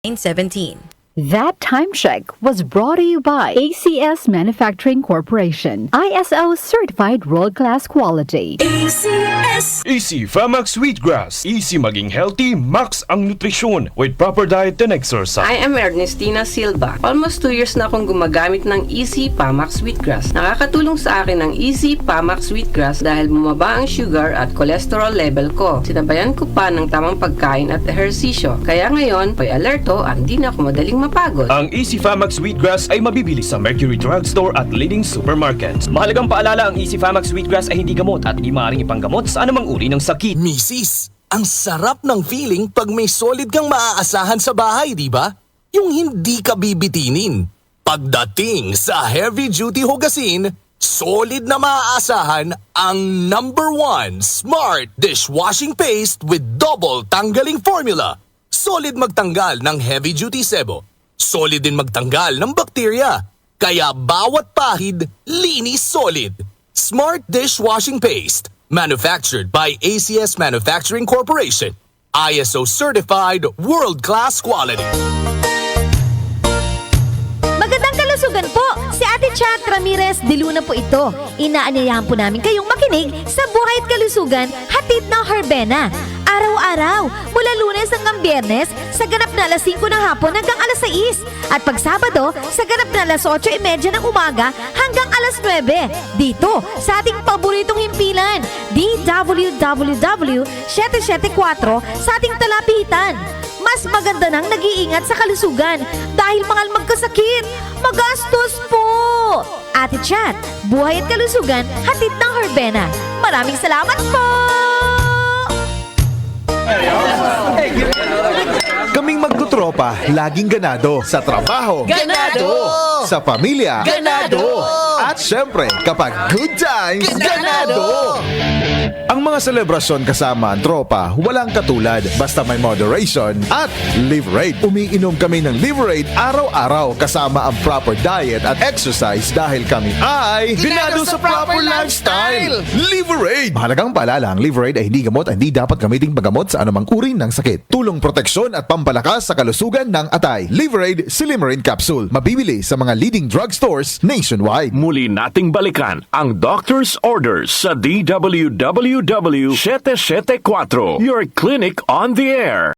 9:17. That time check was brought to you by ACS Manufacturing Corporation, ISO certified world-class quality. ACS. Easy Famax Wheatgrass. Easy maging healthy, max ang nutrisyon with proper diet and exercise. I am Ernestina Silva. Almost 2 years na akong gumagamit ng Easy Famax Wheatgrass. Nakakatulong sa akin ang Easy Famax Wheatgrass dahil bumaba ang sugar at cholesterol level ko. Sinabayan ko pa ng tamang pagkain at ehersisyo. Kaya ngayon, may alerto at hindi na ako madaling mapagod. Ang Easy Famax Wheatgrass ay mabibili sa Mercury Drugstore at leading supermarkets. Mahalagang paalala, ang Easy Famax Wheatgrass ay hindi gamot at hindi maaaring ipanggamot sa anumang uri ng sakit. Misis, ang sarap ng feeling pag may solid kang maaasahan sa bahay, di ba? Yung hindi ka bibitinin. Pagdating sa heavy-duty hugasin, solid na maaasahan ang #1 Smart Dishwashing Paste with double tanggaling formula. Solid magtanggal ng heavy-duty sebo. Solid din magtanggal ng bakterya. Kaya bawat pahid, linis solid. Smart Dishwashing Paste. Manufactured by ACS Manufacturing Corporation. ISO certified world-class quality. Magandang kalusugan po! Si Ate Chat Ramirez de Luna po ito. Inaanyayahan po namin kayong makinig sa Buhay at Kalusugan, hatid ng Herbena. Araw-araw, mula Lunes hanggang Biyernes, sa ganap na alas 5 ng hapon hanggang alas 6. At pag Sabado, sa ganap na alas 8:30 ng umaga hanggang alas 9. Dito, sa ating paboritong himpilan, DWWW 774 sa ating talapitan. Mas maganda nang nag-iingat sa kalusugan dahil mahal magkasakit. Magastos po! Ate Chat, Buhay at Kalusugan, hatid ng Herbena. Maraming salamat po! Kaming magtutropa, laging ganado. Sa trabaho, Ganado! Sa pamilya, Ganado! At syempre, kapag good times, Ganado! Ang mga selebrasyon kasama ang tropa, walang katulad. Basta may moderation at Liverade. Umiinom kami ng Liverade araw-araw kasama ang proper diet at exercise dahil kami ay Ganado sa proper lifestyle! Liverade! Mahalagang paalala, ang Liverade ay hindi gamot at hindi dapat gamiting paggamot sa anumang uri ng sakit. Tulong proteksyon at pampalakas sa kalusugan ng atay. Liverade Silimarin Capsule. Mabibili sa mga leading drugstores nationwide. Muli nating balikan ang doctor's orders sa DWWW 774, your clinic on the air.